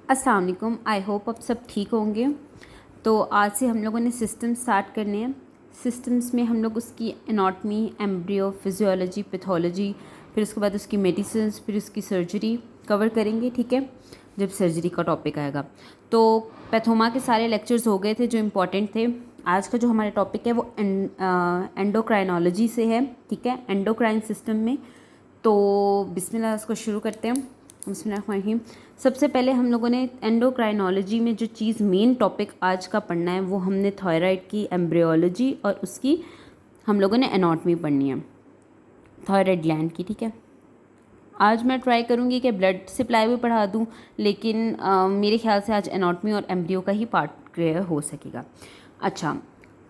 अस्सलाम वालेकुम। I hope आप सब ठीक होंगे। तो आज से हम लोगों ने सिस्टम स्टार्ट करने हैं। सिस्टम्स में हम लोग उसकी एनाटमी, एम्ब्रियो, फिजियोलॉजी, पैथोलॉजी, फिर उसके बाद उसकी मेडिसिन, फिर उसकी सर्जरी कवर करेंगे, ठीक है, जब सर्जरी का टॉपिक आएगा। तो पैथोमा के सारे लेक्चर्स हो गए थे जो इम्पॉर्टेंट थे। आज का जो हमारा टॉपिक है वो एंडोक्राइनोलॉजी से है, ठीक है, एंडोक्राइन सिस्टम में। तो बिस्मिल्लाह इसको शुरू करते हैं। बिस्मिल्लाहिर्रहमानिर्रहीम। सबसे पहले हम लोगों ने एंडोक्राइनोलॉजी में जो चीज़ मेन टॉपिक आज का पढ़ना है वो हमने थायराइड की एम्ब्रियोलॉजी और उसकी हम लोगों ने एनाटमी पढ़नी है, थायराइड ग्लैंड की, ठीक है। आज मैं ट्राई करूँगी कि ब्लड सप्लाई भी पढ़ा दूँ, लेकिन मेरे ख्याल से आज एनाटमी और एम्ब्रियो का ही पार्ट क्लियर हो सकेगा। अच्छा,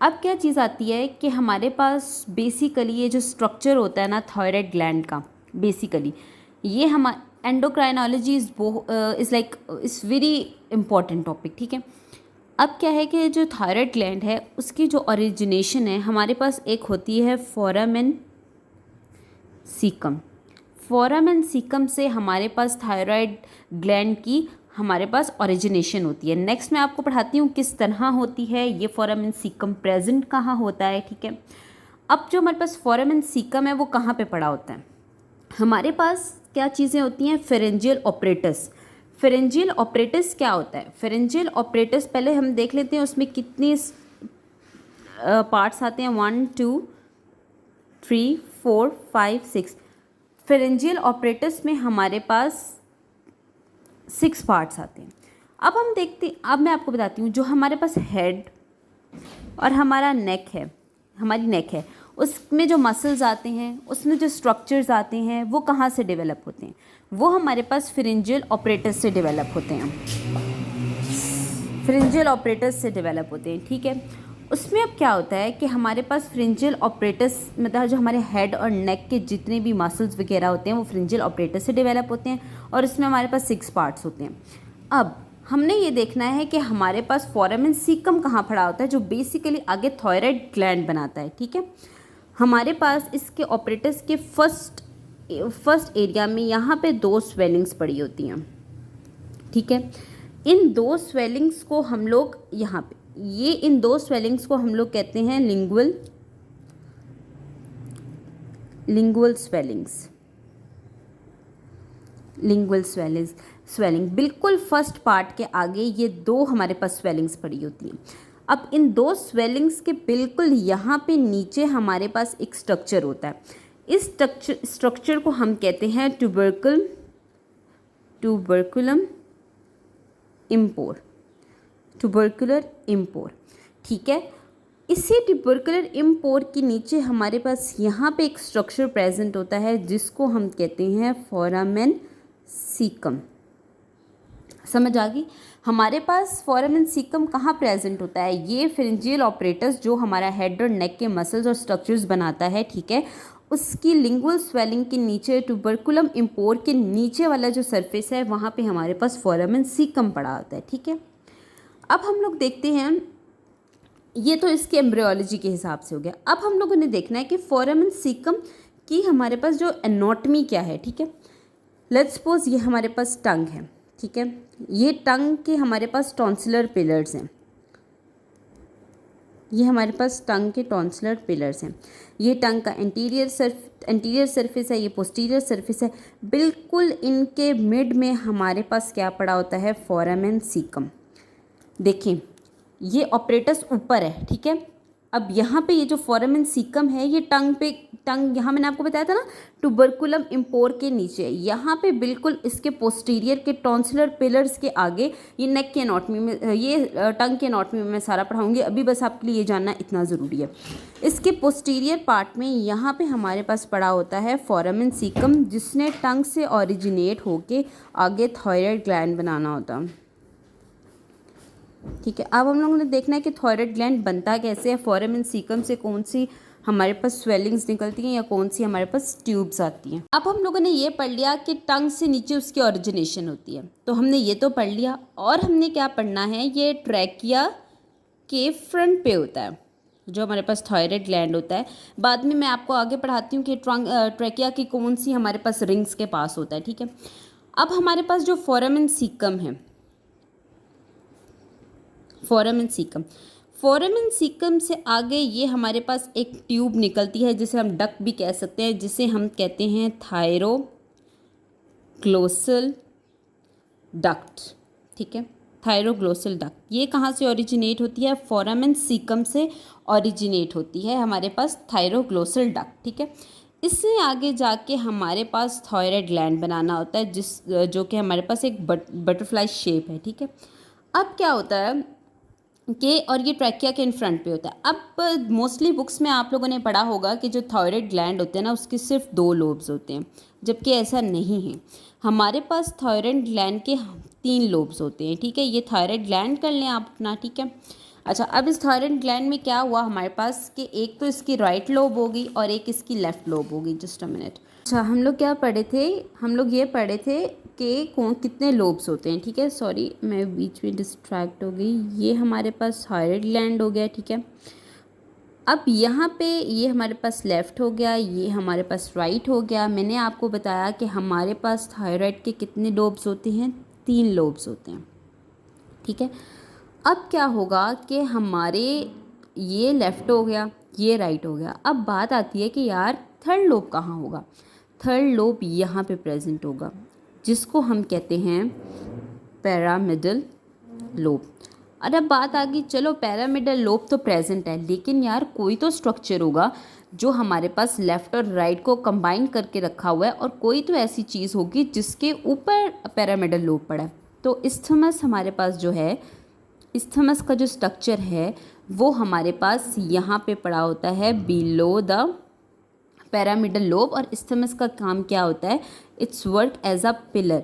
अब क्या चीज़ आती है कि हमारे पास बेसिकली ये जो स्ट्रक्चर होता है ना थायराइड ग्लैंड का, बेसिकली ये हम endocrinology is like is very important topic, ठीक है। अब क्या है कि जो थायराइड ग्लैंड है उसकी जो ओरिजिनेशन है, हमारे पास एक होती है फोरामेन सीकम। फोरामेन सीकम से हमारे पास थायराइड ग्लैंड की हमारे पास ओरिजिनेशन होती है। नेक्स्ट मैं आपको पढ़ाती हूँ किस तरह होती है ये फोरामेन सीकम, प्रेजेंट कहाँ होता है, ठीक है। अब जो हमारे पास फोरामेन सीकम है वो कहाँ पे पड़ा होता है, हमारे पास क्या चीज़ें होती हैं, फेरेंजियल ऑपरेटस। फेरेंजियल ऑपरेटस क्या होता है, फेरेंजियल ऑपरेटस पहले हम देख लेते हैं उसमें कितने पार्ट्स आते हैं, 1 2 3 4 5 6। फेरेंजियल ऑपरेटस में हमारे पास 6 पार्ट्स आते हैं। अब मैं आपको बताती हूँ, जो हमारे पास हेड और हमारा नेक है, हमारी नेक है, उसमें जो मसल्स आते हैं, उसमें जो स्ट्रक्चर्स आते हैं वो कहाँ से डेवलप होते हैं, वो हमारे पास फेरेंजियल ऑपरेटस से डेवलप होते हैं, फेरेंजियल ऑपरेटस से डेवलप होते हैं, ठीक है। उसमें अब क्या होता है कि हमारे पास फेरेंजियल ऑपरेटस मतलब जो हमारे हेड और नेक के जितने भी मसल्स वगैरह होते हैं वो फेरेंजियल ऑपरेटस से डेवलप होते हैं और इसमें हमारे पास 6 पार्ट्स होते हैं। अब हमने ये देखना है कि हमारे पास फोरामेन सीकम कहाँ पड़ा होता है, जो बेसिकली आगे थायराइड ग्लैंड बनाता है, ठीक है। हमारे पास इसके ऑपरेटस के फर्स्ट एरिया में यहाँ पे 2 स्वेलिंग्स पड़ी होती हैं, ठीक है। इन 2 स्वेलिंग्स को हम लोग यहाँ पे इन 2 स्वेलिंग्स को हम लोग कहते हैं लिंगुअल स्वेलिंग। बिल्कुल फर्स्ट पार्ट के आगे ये 2 हमारे पास स्वेलिंग्स पड़ी होती हैं। अब इन 2 स्वेलिंग्स के बिल्कुल यहाँ पे नीचे हमारे पास एक स्ट्रक्चर होता है। इस स्ट्रक्चर को हम कहते हैं ट्यूबरकुलर इम्पोर, ठीक है। इसी ट्यूबरकुलर इम्पोर के नीचे हमारे पास यहाँ पे एक स्ट्रक्चर प्रेजेंट होता है जिसको हम कहते हैं फोरामेन सीकम। समझ आ गई। हमारे पास फोरामेन सीकम कहाँ प्रेजेंट होता है, ये फेरेंजियल ऑपरेटस जो हमारा हेड और नेक के मसल्स और स्ट्रक्चर्स बनाता है, ठीक है, उसकी लिंगुअल स्वेलिंग के नीचे ट्यूबरकुलम इम्पोर के नीचे वाला जो सरफेस है वहाँ पे हमारे पास फोरामेन सीकम पड़ा होता है, ठीक है। अब हम लोग देखते हैं, ये तो इसके एम्ब्रियोलॉजी के हिसाब से हो गया। अब हम लोगों ने देखना है कि फोरामेन सीकम की हमारे पास जो एनाटमी क्या है, ठीक है। लेट्स सपोज ये हमारे पास टंग है, ठीक है, ये टंग के हमारे पास टॉन्सिलर पिलर्स हैं, ये हमारे पास टंग के टॉन्सिलर पिलर्स हैं। ये टंग का एंटीरियर सरफेस है, ये पोस्टीरियर सरफेस है। बिल्कुल इनके मिड में हमारे पास क्या पड़ा होता है, फोरामेन सीकम। देखिए ये ऑपरेटस ऊपर है, ठीक है। अब यहाँ पे ये जो फोरामेन सीकम है ये टंग यहाँ मैंने आपको बताया था ना ट्यूबरकुलम इम्पोर के नीचे, यहाँ पे बिल्कुल इसके पोस्टीरियर के टॉन्सिलर पिलर्स के आगे ये नेक के एनाटमी में, ये टंग के एनाटमी में मैं सारा पढ़ाऊँगी, अभी बस आपके लिए ये जानना इतना ज़रूरी है। इसके पोस्टीरियर पार्ट में यहाँ पे हमारे पास पड़ा होता है फोरामेन सीकम, जिसने टंग से ऑरिजिनेट होके आगे थायराइड ग्लैंड बनाना होता है, ठीक है। अब हम लोगों ने देखना है कि थायराइड ग्लैंड बनता कैसे है, फोरामेन सीकम से कौन सी हमारे पास स्वेलिंग्स निकलती हैं या कौन सी हमारे पास ट्यूब्स आती हैं। अब हम लोगों ने ये पढ़ लिया कि टंग से नीचे उसकी ओरिजिनेशन होती है, तो हमने ये तो पढ़ लिया। और हमने क्या पढ़ना है, ये ट्रैकिया के फ्रंट पे होता है जो हमारे पास थायराइड ग्लैंड होता है। बाद में मैं आपको आगे पढ़ाती हूँ कि ट्रैकिया की कौन सी हमारे पास रिंग्स के पास होता है, ठीक है। अब हमारे पास जो फोरामेन सीकम है फोरामेन सीकम। फोरामेन सीकम से आगे ये हमारे पास एक ट्यूब निकलती है जिसे हम डक्ट भी कह सकते हैं, जिसे हम कहते हैं थायरोग्लोसल डक्ट। ठीक है, थायरोग्लोसल डक्ट ये कहाँ से ओरिजिनेट होती है? फोरामेन सीकम से ओरिजिनेट होती है हमारे पास थायरोग्लोसल डक्ट। ठीक है, इससे आगे जाके हमारे पास थायराइड ग्लैंड बनाना होता है, जो कि हमारे पास एक बटरफ्लाई शेप है। ठीक है, अब क्या होता है कि और ये ट्रैकिया के इन फ्रंट पे होता है। अब मोस्टली बुक्स में आप लोगों ने पढ़ा होगा कि जो थायराइड ग्लैंड होते हैं ना, उसके सिर्फ 2 लोब्स होते हैं, जबकि ऐसा नहीं है। हमारे पास थायराइड ग्लैंड के 3 लोब्स होते हैं। ठीक है, ये थायराइड ग्लैंड कर लें आप अपना। ठीक है, अच्छा, अब इस थायराइड ग्लैंड में क्या हुआ हमारे पास कि एक तो इसकी राइट लोब होगी और एक इसकी लेफ्ट लोब होगी। Just a minute. अच्छा, हम लोग क्या पढ़े थे? हम लोग ये पढ़े थे कि कितने लोब्स होते हैं। ठीक है, सॉरी मैं बीच में डिस्ट्रैक्ट हो गई। ये हमारे पास थायराइड ग्लैंड हो गया। ठीक है, अब यहाँ पे ये हमारे पास लेफ़्ट हो गया, ये हमारे पास राइट हो गया। मैंने आपको बताया कि हमारे पास थायराइड के कितने लोब्स होते हैं? 3 लोब्स होते हैं। ठीक है, अब क्या होगा कि हमारे ये लेफ़्ट हो गया, ये राइट हो गया। अब बात आती है कि यार थर्ड लोब कहाँ होगा? थर्ड लोब यहाँ पे प्रेजेंट होगा, जिसको हम कहते हैं पैरामिडल लोब। और अब बात आ गई, चलो पैरामिडल लोब तो प्रेजेंट है, लेकिन यार कोई तो स्ट्रक्चर होगा जो हमारे पास लेफ़्ट और राइट को कंबाइन करके रखा हुआ है, और कोई तो ऐसी चीज़ होगी जिसके ऊपर पैरामिडल लोब पड़ा है। तो इस्थमस हमारे पास जो है, इस्थमस का जो स्ट्रक्चर है वो हमारे पास यहाँ पे पड़ा होता है बिलो द पैरामिडल लोब। और इस्थमस का काम क्या होता है? It's work as a pillar.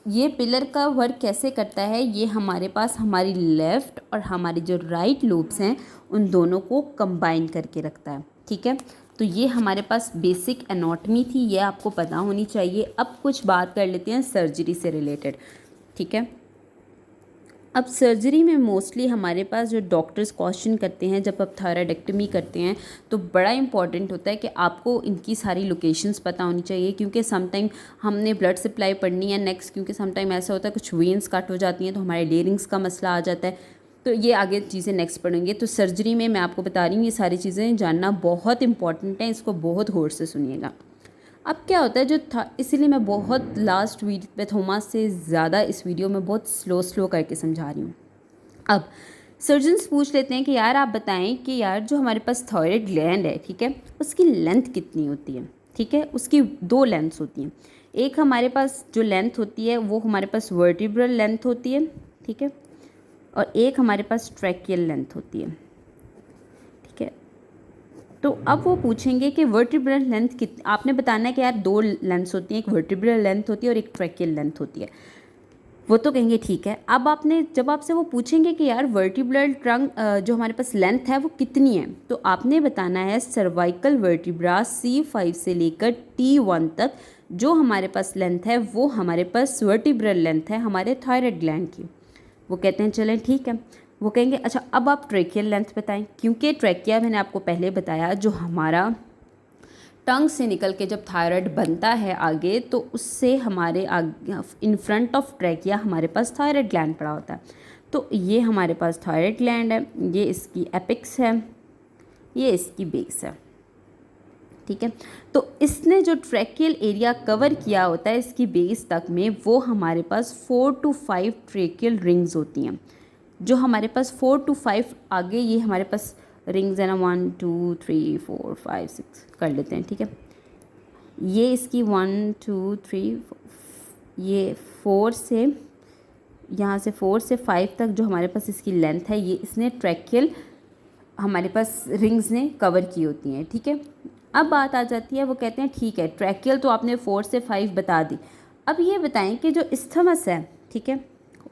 ये पिलर का वर्क कैसे करता है? ये हमारे पास हमारी लेफ़्ट और हमारी जो राइट लोब्स हैं उन दोनों को कंबाइन करके रखता है। ठीक है, तो ये हमारे पास बेसिक एनाटॉमी थी, ये आपको पता होनी चाहिए। अब कुछ बात कर लेते हैं सर्जरी से रिलेटेड। ठीक है, अब सर्जरी में मोस्टली हमारे पास जो डॉक्टर्स क्वेश्चन करते हैं जब आप थायराइडेक्टमी करते हैं, तो बड़ा इंपॉर्टेंट होता है कि आपको इनकी सारी लोकेशंस पता होनी चाहिए, क्योंकि समटाइम हमने ब्लड सप्लाई पढ़नी है नेक्स्ट, क्योंकि समटाइम ऐसा होता है कुछ वेन्स कट हो जाती हैं तो हमारे लेरिंग्स का मसला आ जाता है। तो ये आगे चीज़ें नेक्स्ट पढ़ेंगे। तो सर्जरी में मैं आपको बता रही हूँ, ये सारी चीज़ें जानना बहुत इंपॉर्टेंट है, इसको बहुत गौर से सुनिएगा। अब क्या होता है जो था, इसीलिए मैं बहुत लास्ट वीडियो पे थोमा से ज़्यादा इस वीडियो में बहुत स्लो करके समझा रही हूँ। अब सर्जन्स पूछ लेते हैं कि यार आप बताएं कि यार जो हमारे पास थायराइड ग्लैंड है, ठीक है, उसकी लेंथ कितनी होती है? ठीक है, उसकी 2 लेंथ्स होती हैं। एक हमारे पास जो लेंथ होती है वो हमारे पास वर्टिब्रल लेंथ होती है। ठीक है, और एक हमारे पास ट्रैकियल लेंथ होती है। तो अब वो पूछेंगे कि वर्टिब्रल लेंथ कितनी, आपने बताना है कि यार 2 लेंथ्स होती हैं, एक वर्टिब्रल लेंथ होती है और एक ट्रैकियल लेंथ होती है। वो तो कहेंगे ठीक है। अब आपने जब आपसे वो पूछेंगे कि यार वर्टिब्रल ट्रंक जो हमारे पास लेंथ है वो कितनी है, तो आपने बताना है सर्वाइकल वर्टिब्रा C5 से लेकर T1 तक जो हमारे पास लेंथ है वो हमारे पास वर्टिब्रल लेंथ है हमारे थायराइड ग्लैंड की। वो कहते हैं चलें ठीक है। वो कहेंगे अच्छा अब आप ट्रैकियल लेंथ बताएं, क्योंकि ट्रैकिया मैंने आपको पहले बताया जो हमारा टंग से निकल के जब थायराइड बनता है आगे, तो उससे हमारे आगे इन फ्रंट ऑफ ट्रैकिया हमारे पास थायराइड ग्लैंड पड़ा होता है। तो ये हमारे पास थायराइड ग्लैंड है, ये इसकी एपिक्स है, ये इसकी बेस है। ठीक है, तो इसने जो ट्रैकियल एरिया कवर किया होता है इसकी बेस तक में, वो हमारे पास 4 to 5 ट्रैकियल रिंग्स होती हैं। जो हमारे पास 4 to 5 आगे ये हमारे पास रिंग्स है ना, 1 2 3 4 5 6 कर लेते हैं। ठीक है, ये इसकी 1 2 3 ये 4 से यहाँ से 4 से 5 तक जो हमारे पास इसकी लेंथ है, ये इसने ट्रैकियल हमारे पास रिंग्स ने कवर की होती हैं। ठीक है, अब बात आ जाती है, वो कहते हैं ठीक है ट्रैकियल तो आपने 4 से 5 बता दी, अब ये बताएं कि जो इस्थमस है, ठीक है,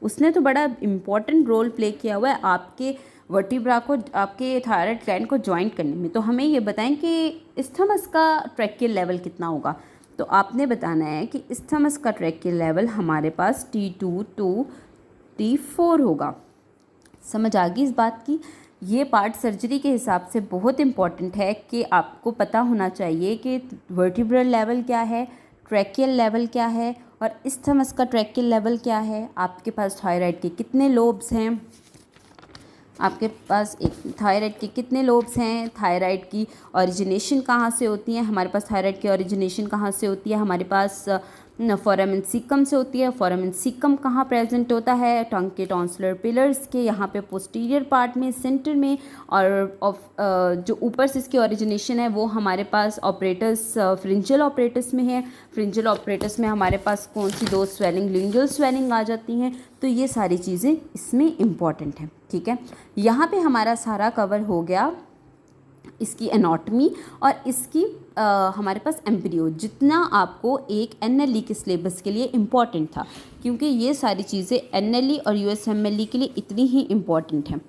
उसने तो बड़ा इम्पॉर्टेंट रोल प्ले किया हुआ है आपके वर्टिब्रा को, आपके थायराइड ग्लैंड को जॉइंट करने में। तो हमें ये बताएं कि इस्थमस का ट्रैकियल लेवल कितना होगा। तो आपने बताना है कि इस्थमस का ट्रैकियल लेवल हमारे पास T2 to T4 होगा। समझ आ गई इस बात की? ये पार्ट सर्जरी के हिसाब से बहुत इम्पॉर्टेंट है कि आपको पता होना चाहिए कि वर्टिब्रल लेवल क्या है, ट्रैकियल लेवल क्या है और इस्थमस का ट्रैकियल लेवल क्या है, आपके पास थायराइड के कितने लोब्स हैं। आपके पास एक थायराइड के कितने लोब्स हैं, थायराइड की ओरिजिनेशन कहाँ से होती है, हमारे पास थायराइड की ओरिजिनेशन कहाँ से होती है, हमारे पास फोरामेन सीकम से होती है, फोरामेन सीकम कहाँ प्रेजेंट होता है, टंग के टॉन्सलर पिलर्स के यहाँ पे पोस्टीरियर पार्ट में, सेंटर में, और जो ऊपर से इसकी ओरिजिनेशन है वो हमारे पास ऑपरेटस फ्रिंजल ऑपरेटस में है। फ्रिंजल ऑपरेटस में हमारे पास कौन सी दो स्वेलिंग, लिंगुअल स्वेलिंग आ जाती हैं। तो ये सारी चीज़ें इसमें इम्पॉर्टेंट हैं, ठीक है। यहाँ पे हमारा सारा कवर हो गया इसकी एनाटॉमी और इसकी हमारे पास एम्ब्रियो, जितना आपको एक एनएलई के सिलेबस के लिए इम्पॉर्टेंट था, क्योंकि ये सारी चीज़ें एनएलई और यूएसएमएलई के लिए इतनी ही इम्पॉर्टेंट हैं।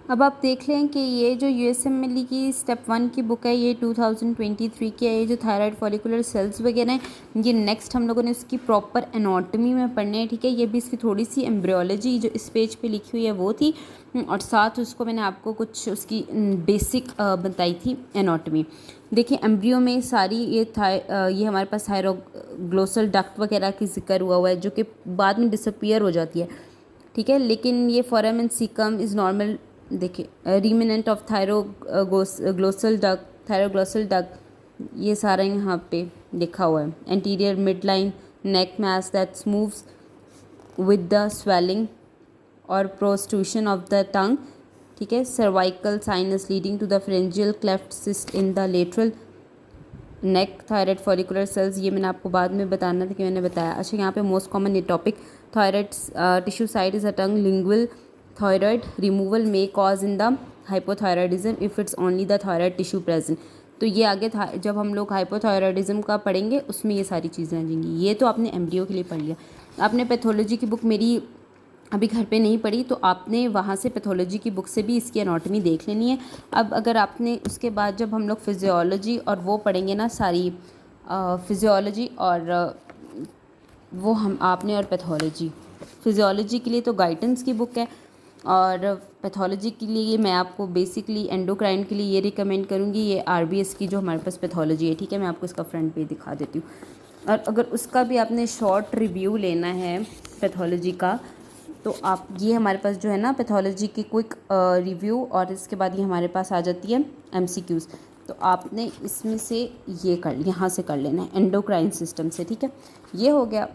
अब आप देख लें कि ये जो यूएसएमएलई की स्टेप 1 की बुक है ये 2023 की है। ये जो थायराइड फॉलिकुलर सेल्स वगैरह हैं ये नेक्स्ट हम लोगों ने उसकी प्रॉपर एनाटॉमी में पढ़ने हैं, ठीक है। ये भी इसकी थोड़ी सी एम्ब्रियोलॉजी जो इस पेज पे लिखी हुई है वो थी, और साथ उसको मैंने आपको कुछ उसकी बेसिक बताई थी एनाटॉमी। देखिए एम्ब्रियो में सारी ये हमारे पास थायरोग्लोसल डक्ट वगैरह की जिक्र हुआ है जो कि बाद में डिसअपीयर हो जाती है, ठीक है। लेकिन ये फोरामेन सीकम इज़ नॉर्मल, देखिए रीमिनेंट ऑफ थायरोग्लोसल डक्ट, ये सारा यहाँ पे लिखा हुआ है। Anterior mid line neck mass that moves with the swelling और प्रोस्ट्रूशन ऑफ द टंग, ठीक है। Cervical sinus leading to the pharyngeal cleft cyst in the lateral neck, thyroid follicular cells, ये मैंने आपको बाद में बताना था कि मैंने बताया। अच्छा यहाँ पे मोस्ट कॉमन ये topic, thyroid tissue site is a tongue, lingual thyroid removal may cause in the hypothyroidism if it's only the thyroid tissue present. तो ये आगे था जब हम लोग हाइपोथायराइडिज्म का पढ़ेंगे उसमें ये सारी चीज़ें आ जाएंगी। ये तो आपने एमडीओ के लिए पढ़ लिया। आपने पैथोलॉजी की बुक मेरी अभी घर पे नहीं पढ़ी तो आपने वहाँ से पैथोलॉजी की बुक से भी इसकी एनाटॉमी देख लेनी है। अब अगर आपने उसके बाद जब हम लोग फिजियोलॉजी और वो पढ़ेंगे ना सारी फिजियोलॉजी और वो हम आपने और पैथोलॉजी, फिजियोलॉजी के लिए तो गाइडेंस की बुक है और पैथोलॉजी के लिए मैं आपको बेसिकली एंडोक्राइन के लिए ये रिकमेंड करूँगी, ये आरबीएस की जो हमारे पास पैथोलॉजी है, ठीक है। मैं आपको इसका फ्रंट पेज दिखा देती हूँ। और अगर उसका भी आपने शॉर्ट रिव्यू लेना है पैथोलॉजी का तो आप ये हमारे पास जो है ना पैथोलॉजी की क्विक रिव्यू, और इसके बाद ये हमारे पास आ जाती है एमसीक्यूज़। तो आपने इसमें से ये यहाँ से कर लेना है एंडोक्राइन सिस्टम से, ठीक है। ये हो गया।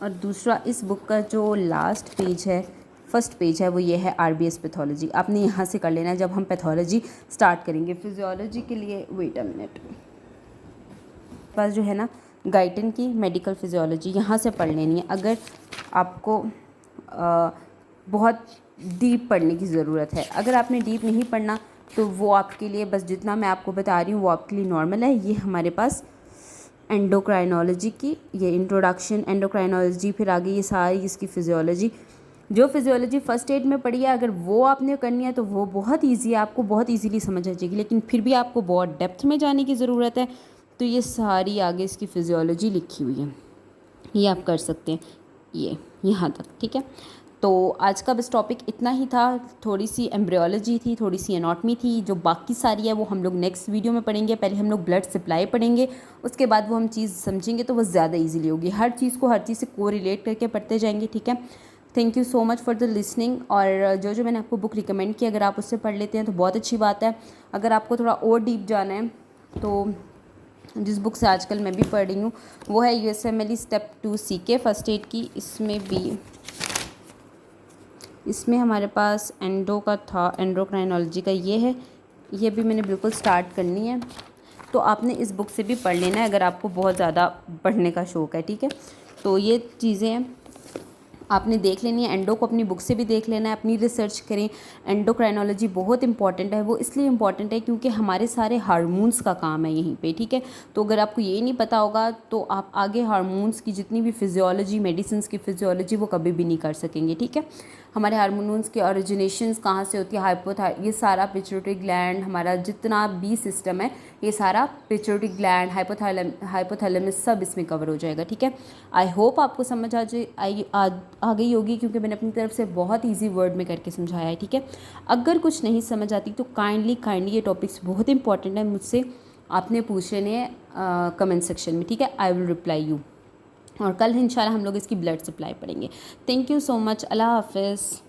और दूसरा इस बुक का जो लास्ट पेज है, फर्स्ट पेज है, वो ये है आरबीएस पैथोलॉजी। आपने यहाँ से कर लेना है जब हम पैथोलॉजी स्टार्ट करेंगे। फिजियोलॉजी के लिए वेट अ मिनट, पास जो है ना गाइडन की मेडिकल फिजियोलॉजी यहाँ से पढ़ लेनी है। अगर आपको बहुत डीप पढ़ने की ज़रूरत है, अगर आपने डीप नहीं पढ़ना तो वो आपके लिए बस जितना मैं आपको बता रही हूँ वो आपके लिए नॉर्मल है। ये हमारे पास एंडोक्राइनोलॉजी की ये इंट्रोडक्शन, एंडोक्राइनोलॉजी, फिर आगे ये सारी इसकी फिजियोलॉजी, जो फिजियोलॉजी फर्स्ट एड में पढ़ी है अगर वो आपने करनी है तो वो बहुत ईजी है, आपको बहुत ईजीली समझ आ जाएगी। लेकिन फिर भी आपको बहुत डेप्थ में जाने की ज़रूरत है तो ये सारी आगे इसकी फिजियोलॉजी लिखी हुई है, ये आप कर सकते हैं ये यहाँ तक, ठीक है। तो आज का बस टॉपिक इतना ही था। थोड़ी सी एम्ब्रियोलॉजी थी, थोड़ी सी एनाटॉमी थी, जो बाकी सारी है वो हम लोग नेक्स्ट वीडियो में पढ़ेंगे। पहले हम लोग ब्लड सप्लाई पढ़ेंगे, उसके बाद वो हम चीज़ समझेंगे तो वो ज़्यादा इजीली होगी। हर चीज़ को हर चीज़ से को रिलेट करके पढ़ते जाएंगे, ठीक है। Thank you so much for the listening. और जो जो मैंने आपको बुक रिकमेंड की अगर आप उससे पढ़ लेते हैं तो बहुत अच्छी बात है। अगर आपको थोड़ा और डीप जाना है तो जिस बुक से आजकल मैं भी पढ़ रही हूँ वो है USMLE step 2 CK first aid की। इसमें हमारे पास एंडो का था, एंडोक्राइनोलॉजी का ये है, ये भी मैंने बिल्कुल स्टार्ट करनी है। तो आपने इस बुक से भी पढ़ लेना है अगर आपको बहुत ज़्यादा पढ़ने का शौक़ है, ठीक है। तो ये चीज़ें हैं आपने देख लेनी है। एंडो को अपनी बुक से भी देख लेना है, अपनी रिसर्च करें। एंडोक्राइनोलॉजी बहुत इंपॉर्टेंट है, वो इसलिए इंपॉर्टेंट है क्योंकि हमारे सारे हार्मोन्स का काम है यहीं पे, ठीक है। तो अगर आपको ये नहीं पता होगा तो आप आगे हार्मोन्स की जितनी भी फिजियोलॉजी, मेडिसिन की फिजियोलॉजी वो कभी भी नहीं कर सकेंगे, ठीक है। हमारे हार्मोन्स के ओरिजिनेशंस कहाँ से होती है, ये सारा पिट्यूटरी ग्लैंड, हमारा जितना भी सिस्टम है ये सारा पिट्यूटरी ग्लैंड, हाइपोथैलेमस सब इसमें कवर हो जाएगा, ठीक है। आई होप आपको समझ आ गई होगी क्योंकि मैंने अपनी तरफ से बहुत ईजी वर्ड में करके समझाया है, ठीक है। अगर कुछ नहीं समझ आती तो काइंडली ये टॉपिक्स बहुत इंपॉर्टेंट है, मुझसे आपने पूछ लेने हैं कमेंट सेक्शन में, ठीक है। I will reply you. और कल इंशाल्लाह हम लोग इसकी ब्लड सप्लाई पढ़ेंगे। Thank you so much. अल्लाह हाफिज़।